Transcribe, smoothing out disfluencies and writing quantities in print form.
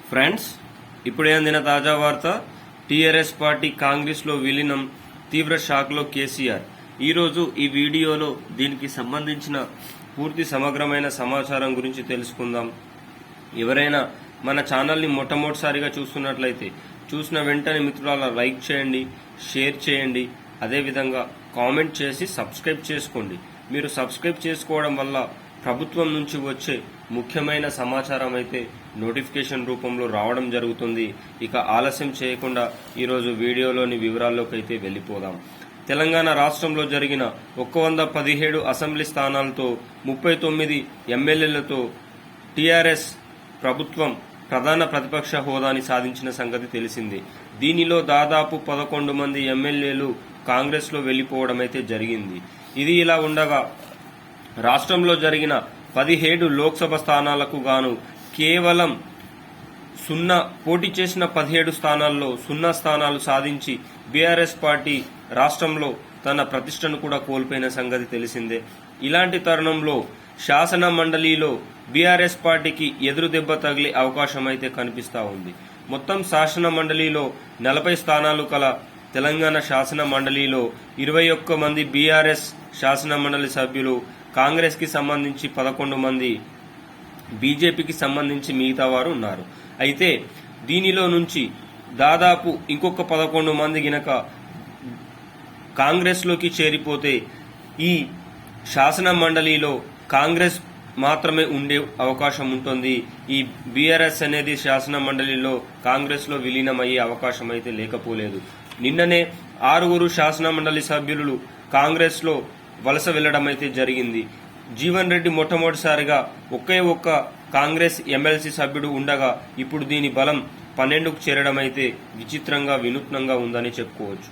Friends, ఇప్పుడే అందిన తాజా వార్త. టీఆర్ఎస్ పార్టీ కాంగ్రెస్ లో విలీనం, తీవ్ర షాక్ లో కేసీఆర్. ఈరోజు ఈ వీడియోలో దీనికి సంబంధించిన పూర్తి సమగ్రమైన సమాచారం గురించి తెలుసుకుందాం. ఎవరైనా మన ఛానల్ని మొట్టమొదటిసారిగా చూస్తున్నట్లయితే చూసిన వెంటనే మిత్రులారా లైక్ చేయండి, షేర్ చేయండి, అదేవిధంగా కామెంట్ చేసి సబ్స్క్రైబ్ చేసుకోండి. మీరు సబ్స్క్రైబ్ చేసుకోవడం వల్ల ప్రభుత్వం నుంచి వచ్చే ముఖ్యమైన సమాచారం అయితే నోటిఫికేషన్ రూపంలో రావడం జరుగుతుంది. ఇక ఆలస్యం చేయకుండా ఈరోజు వీడియోలోని వివరాల్లోకి అయితే వెళ్ళిపోదాం. తెలంగాణ రాష్ట్రంలో జరిగిన 117 అసెంబ్లీ స్థానాలతో 39 ఎమ్మెల్యేలతో టీఆర్ఎస్ ప్రభుత్వం ప్రధాన ప్రతిపక్ష హోదాని సాధించిన సంగతి తెలిసిందే. దీనిలో దాదాపు 11 మంది ఎమ్మెల్యేలు కాంగ్రెస్ లో వెళ్లిపోవడం అయితే జరిగింది. ఇది ఇలా ఉండగా రాష్ట్రంలో జరిగిన 17 లోక్సభ స్థానాలకు గాను కేవలం పోటీ చేసిన 17 స్థానాల్లో 0 స్థానాలు సాధించి బీఆర్ఎస్ పార్టీ రాష్ట్రంలో తన ప్రతిష్టను కూడా కోల్పోయిన సంగతి తెలిసిందే. ఇలాంటి తరుణంలో శాసన మండలిలో బీఆర్ఎస్ పార్టీకి ఎదురు దెబ్బ తగిలే అవకాశం అయితే కనిపిస్తా ఉంది. మొత్తం శాసన మండలిలో 40 స్థానాలు కల తెలంగాణ శాసన మండలిలో 21 మంది బీఆర్ఎస్ శాసన మండలి సభ్యులు, కాంగ్రెస్ కి సంబంధించి 11 మంది, బీజేపీకి సంబంధించి మిగతా వారు ఉన్నారు. అయితే దీనిలో నుంచి దాదాపు ఇంకొక 11 మంది గినక కాంగ్రెస్ లోకి చేరిపోతే ఈ శాసన మండలిలో కాంగ్రెస్ మాత్రమే ఉండే అవకాశం ఉంటుంది. ఈ బీఆర్ఎస్ అనేది శాసన మండలిలో కాంగ్రెస్ లో విలీనమయ్యే అవకాశం అయితే లేకపోలేదు. నిన్ననే 6 శాసన మండలి సభ్యులు కాంగ్రెస్ లో వలస వెళ్లడం అయితే జరిగింది. జీవన్ రెడ్డి మొట్టమొదటిసారిగా ఒక్క కాంగ్రెస్ ఎమ్మెల్సీ సభ్యుడు ఉండగా ఇప్పుడు దీని బలం 12కు చేరడం అయితే విచిత్రంగా, వినూత్నంగా ఉందని చెప్పుకోవచ్చు.